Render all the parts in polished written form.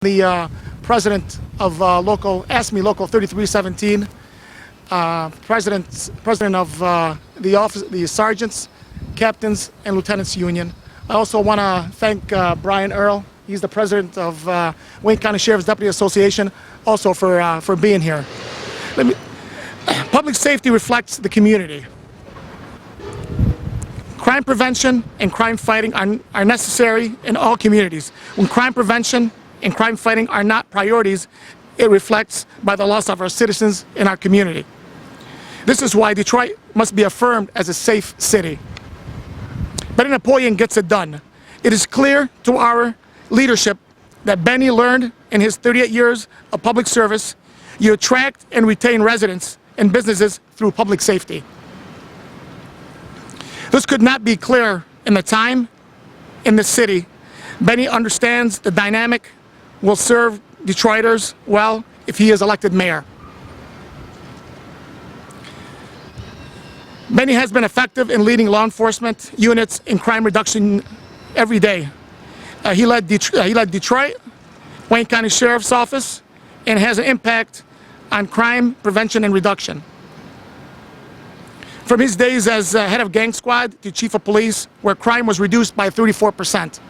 The president of ASME Local 3317, president of the Sergeants, Captains, and Lieutenants Union. I also want to thank Brian Earl. He's the president of Wayne County Sheriff's Deputy Association, also for being here. Public safety reflects the community. Crime prevention and crime fighting are necessary in all communities. When crime prevention and crime fighting are not priorities, it reflects by the loss of our citizens in our community. This is why Detroit must be affirmed as a safe city. Benny Napoleon gets it done. It is clear to our leadership that Benny learned in his 38 years of public service, you attract and retain residents and businesses through public safety. This could not be clearer in the time in the city. Benny understands the dynamic will serve Detroiters well if he is elected mayor. Benny has been effective in leading law enforcement units in crime reduction every day. He led Detroit, Wayne County Sheriff's Office, and has an impact on crime prevention and reduction. From his days as head of gang squad to chief of police, where crime was reduced by 34%.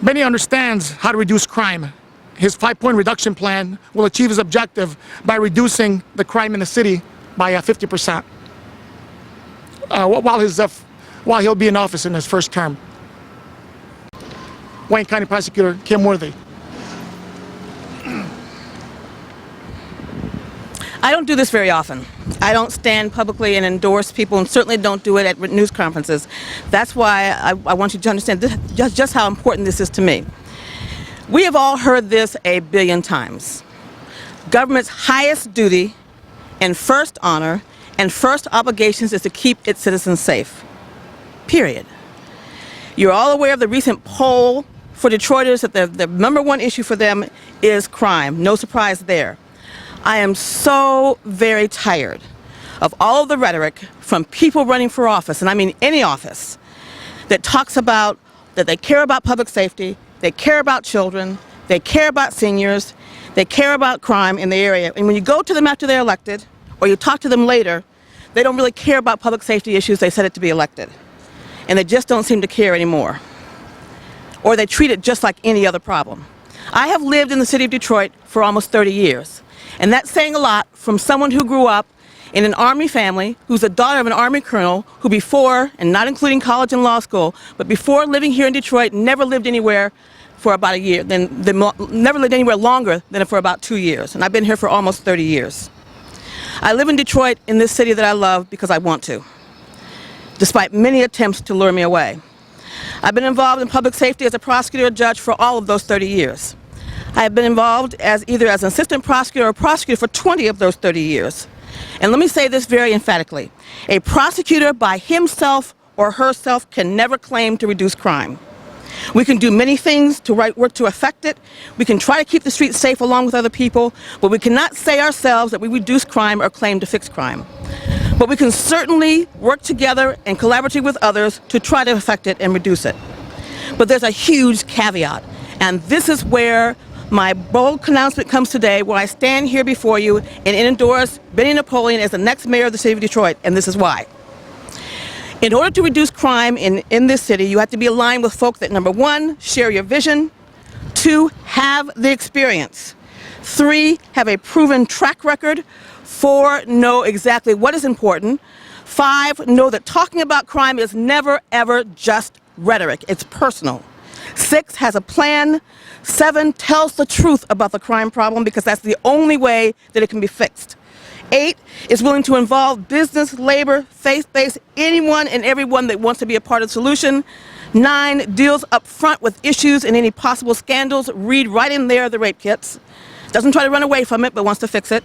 Benny understands how to reduce crime. His 5-point reduction plan will achieve his objective by reducing the crime in the city by 50%, while he'll be in office in his first term. Wayne County Prosecutor Kim Worthy. I don't do this very often. I don't stand publicly and endorse people, and certainly don't do it at news conferences. That's why I want you to understand just how important this is to me. We have all heard this a billion times. Government's highest duty and first honor and first obligations is to keep its citizens safe. Period. You're all aware of the recent poll for Detroiters that the number one issue for them is crime. No surprise there. I am so very tired of all of the rhetoric from people running for office, and I mean any office, that talks about that they care about public safety, they care about children, they care about seniors, they care about crime in the area. And when you go to them after they're elected, or you talk to them later, they don't really care about public safety issues they said it to be elected. And they just don't seem to care anymore. Or they treat it just like any other problem. I have lived in the city of Detroit for almost 30 years. And that's saying a lot from someone who grew up in an Army family, who's the daughter of an Army colonel, who before, and not including college and law school, but before living here in Detroit, never lived anywhere for about a year, never lived anywhere longer than for about 2 years. And I've been here for almost 30 years. I live in Detroit, in this city that I love, because I want to, despite many attempts to lure me away. I've been involved in public safety as a prosecutor or judge for all of those 30 years. I have been involved either as an assistant prosecutor or prosecutor for 20 of those 30 years. And let me say this very emphatically. A prosecutor by himself or herself can never claim to reduce crime. We can do many things to work to affect it. We can try to keep the streets safe along with other people, but we cannot say ourselves that we reduce crime or claim to fix crime. But we can certainly work together and collaborate with others to try to affect it and reduce it. But there's a huge caveat, and this is where my bold announcement comes today, where I stand here before you and endorse Benny Napoleon as the next mayor of the city of Detroit, and this is why. In order to reduce crime in this city, you have to be aligned with folk that, number one, share your vision, 2, have the experience, 3, have a proven track record, 4, know exactly what is important, 5, know that talking about crime is never, ever just rhetoric. It's personal. 6, has a plan. 7, tells the truth about the crime problem, because that's the only way that it can be fixed. 8, is willing to involve business, labor, faith-based, anyone and everyone that wants to be a part of the solution. 9, deals up front with issues and any possible scandals. Read right in there the rape kits. Doesn't try to run away from it, but wants to fix it.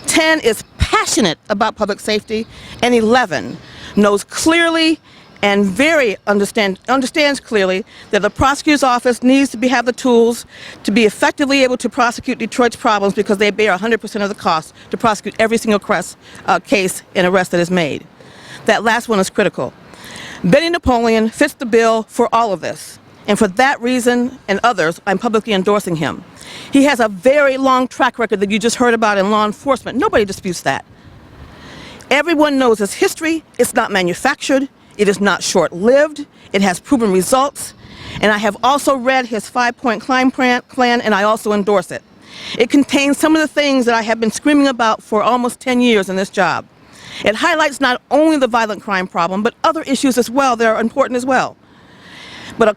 10, is passionate about public safety. And 11, knows clearly and understands clearly that the prosecutor's office needs to have the tools to be effectively able to prosecute Detroit's problems, because they bear 100% of the cost to prosecute every single case and arrest that is made. That last one is critical. Benny Napoleon fits the bill for all of this. And for that reason and others, I'm publicly endorsing him. He has a very long track record that you just heard about in law enforcement. Nobody disputes that. Everyone knows his history. It's not manufactured. It is not short-lived. It has proven results. And I have also read his 5-point crime plan, and I also endorse it. It contains some of the things that I have been screaming about for almost 10 years in this job. It highlights not only the violent crime problem, but other issues as well that are important as well. But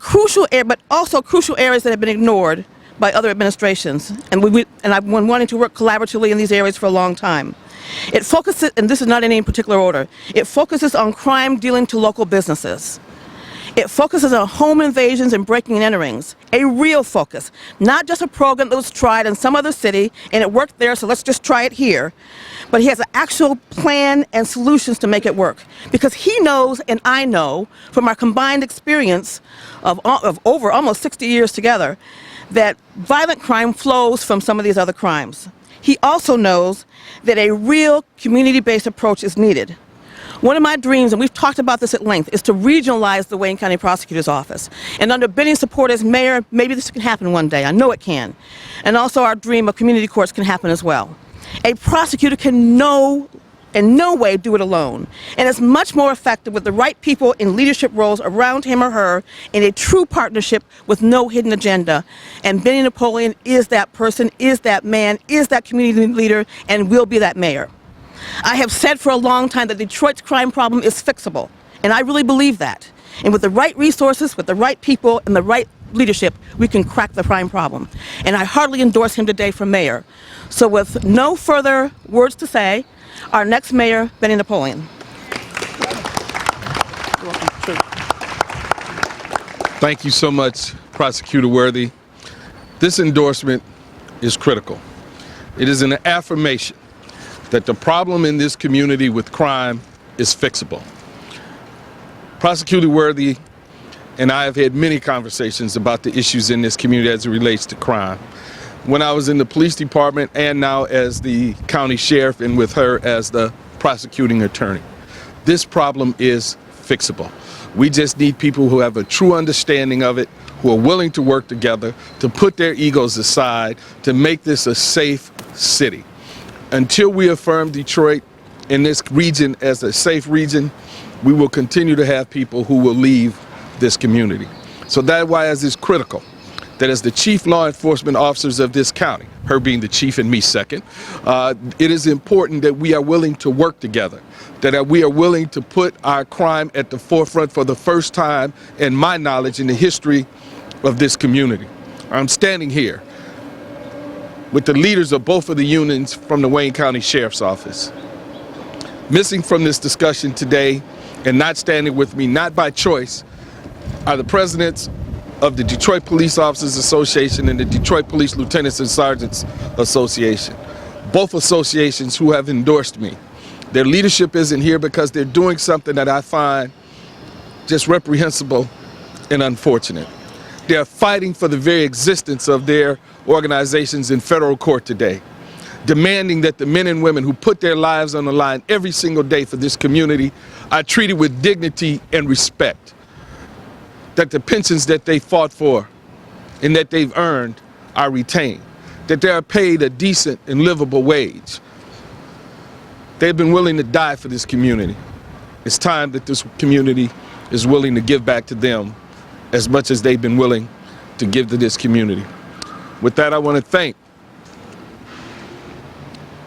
also crucial areas that have been ignored by other administrations, and I've been wanting to work collaboratively in these areas for a long time. It focuses, and this is not in any particular order, it focuses on crime dealing to local businesses. It focuses on home invasions and breaking and enterings, a real focus, not just a program that was tried in some other city and it worked there, so let's just try it here. But he has an actual plan and solutions to make it work. Because he knows, and I know, from our combined experience of over almost 60 years together, that violent crime flows from some of these other crimes. He also knows that a real community-based approach is needed. One of my dreams, and we've talked about this at length, is to regionalize the Wayne County Prosecutor's Office. And under Benny's support as mayor, maybe this can happen one day. I know it can. And also our dream of community courts can happen as well. A prosecutor can in no way do it alone. And it's much more effective with the right people in leadership roles around him or her in a true partnership with no hidden agenda. And Benny Napoleon is that person, is that man, is that community leader, and will be that mayor. I have said for a long time that Detroit's crime problem is fixable, and I really believe that. And with the right resources, with the right people, and the right leadership, we can crack the crime problem. And I heartily endorse him today for mayor. So with no further words to say, our next mayor, Benny Napoleon. Thank you so much, Prosecutor Worthy. This endorsement is critical. It is an affirmation that the problem in this community with crime is fixable. Prosecutor Worthy and I have had many conversations about the issues in this community as it relates to crime. When I was in the police department and now as the county sheriff and with her as the prosecuting attorney. This problem is fixable. We just need people who have a true understanding of it, who are willing to work together, to put their egos aside, to make this a safe city. Until we affirm Detroit in this region as a safe region, we will continue to have people who will leave this community. So that's why it's critical that as the chief law enforcement officers of this county, her being the chief and me second, it is important that we are willing to work together, that we are willing to put our crime at the forefront for the first time in my knowledge in the history of this community. I'm standing here with the leaders of both of the unions from the Wayne County Sheriff's Office. Missing from this discussion today and not standing with me, not by choice, are the presidents of the Detroit Police Officers Association and the Detroit Police Lieutenants and Sergeants Association. Both associations who have endorsed me. Their leadership isn't here because they're doing something that I find just reprehensible and unfortunate. They're fighting for the very existence of their organizations in federal court today, demanding that the men and women who put their lives on the line every single day for this community are treated with dignity and respect, that the pensions that they fought for and that they've earned are retained, that they are paid a decent and livable wage. They've been willing to die for this community. It's time that this community is willing to give back to them as much as they've been willing to give to this community. With that, I want to thank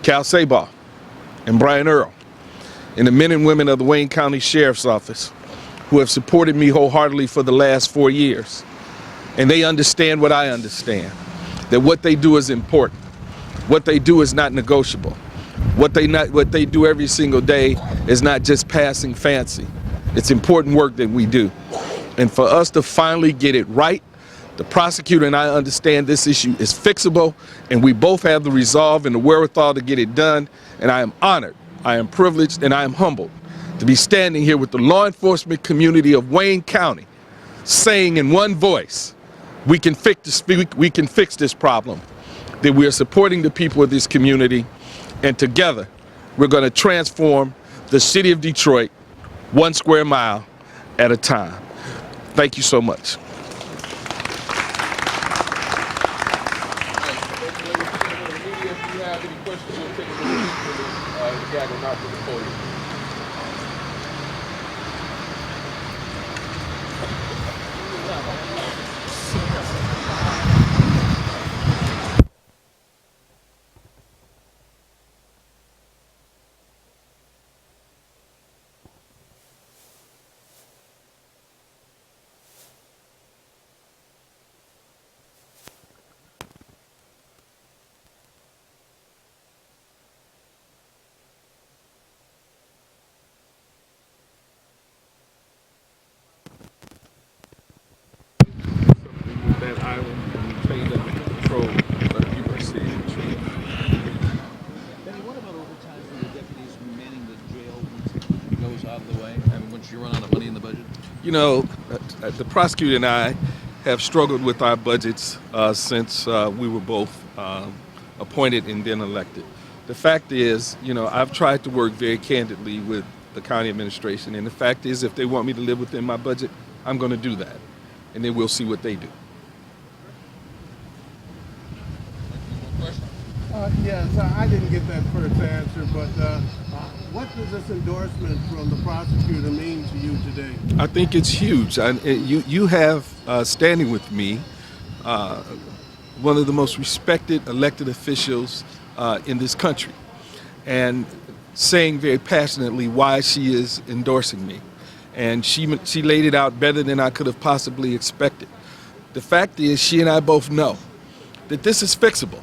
Cal Sabaugh and Brian Earl and the men and women of the Wayne County Sheriff's Office who have supported me wholeheartedly for the last 4 years. And they understand what I understand, that what they do is important. What they do is not negotiable. What they do every single day is not just passing fancy. It's important work that we do. And for us to finally get it right, the prosecutor and I understand this issue is fixable, and we both have the resolve and the wherewithal to get it done. And I am honored, I am privileged, and I am humbled to be standing here with the law enforcement community of Wayne County, saying in one voice, we can fix this problem, that we are supporting the people of this community, and together we're going to transform the city of Detroit 1 square mile at a time. Thank you so much. That island and retain them under control, but you proceed. Benny, what about overtime for the deputies manning the jail once it goes out of the way? I mean, once you run out of money in the budget? You know, the prosecutor and I have struggled with our budgets since we were both appointed and then elected. The fact is, you know, I've tried to work very candidly with the county administration, and the fact is, if they want me to live within my budget, I'm going to do that, and then we'll see what they do. Yes, I didn't get that first answer, but what does this endorsement from the prosecutor mean to you today? I think it's huge. You have standing with me one of the most respected elected officials in this country, and saying very passionately why she is endorsing me. And she laid it out better than I could have possibly expected. The fact is, she and I both know that this is fixable.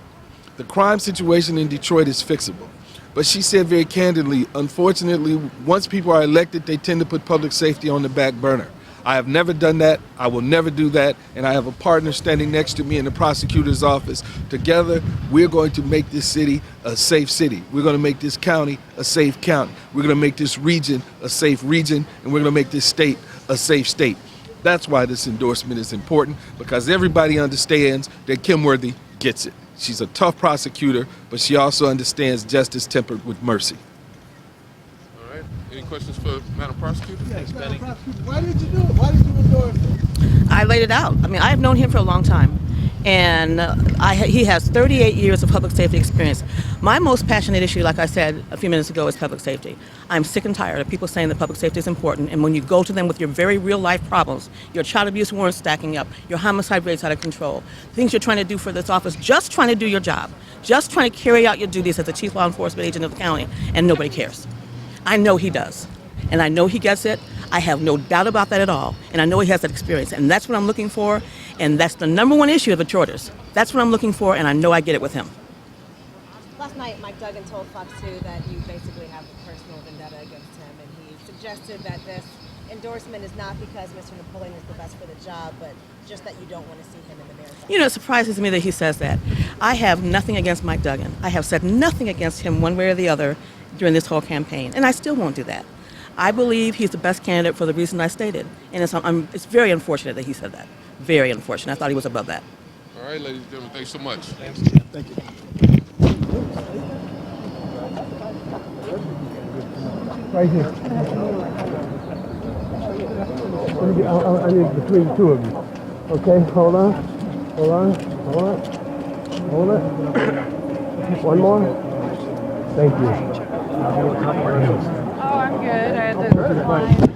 The crime situation in Detroit is fixable. But she said very candidly, unfortunately, once people are elected, they tend to put public safety on the back burner. I have never done that. I will never do that. And I have a partner standing next to me in the prosecutor's office. Together, we're going to make this city a safe city. We're going to make this county a safe county. We're going to make this region a safe region. And we're going to make this state a safe state. That's why this endorsement is important, because everybody understands that Kim Worthy gets it. She's a tough prosecutor, but she also understands justice tempered with mercy. All right. Any questions for Madam Prosecutor? Yes, Madam Prosecutor, why did you do it? Why did you endorse it? I laid it out. I mean, I have known him for a long time, and he has 38 years of public safety experience. My most passionate issue, like I said a few minutes ago, is public safety. I'm sick and tired of people saying that public safety is important, and when you go to them with your very real life problems, your child abuse warrants stacking up, your homicide rates out of control, things you're trying to do for this office, just trying to do your job, just trying to carry out your duties as a chief law enforcement agent of the county, and nobody cares. I know he does, and I know he gets it. I have no doubt about that at all, and I know he has that experience, and that's what I'm looking for, and that's the number one issue of Detroiters. That's what I'm looking for, and I know I get it with him. Last night, Mike Duggan told Fox 2 that you basically have a personal vendetta against him, and he suggested that this endorsement is not because Mr. Napoleon is the best for the job, but just that you don't want to see him in the mayor's office. You know, it surprises me that he says that. I have nothing against Mike Duggan. I have said nothing against him one way or the other during this whole campaign, and I still won't do that. I believe he's the best candidate for the reason I stated, and it's very unfortunate that he said that. Very unfortunate. I thought he was above that. All right, ladies and gentlemen, thanks so much. Thank you. Right here. I need between the two of you. Okay, hold on. Hold on. Hold on. Hold it. One more. Thank you. Oh, I'm good. I had to decline.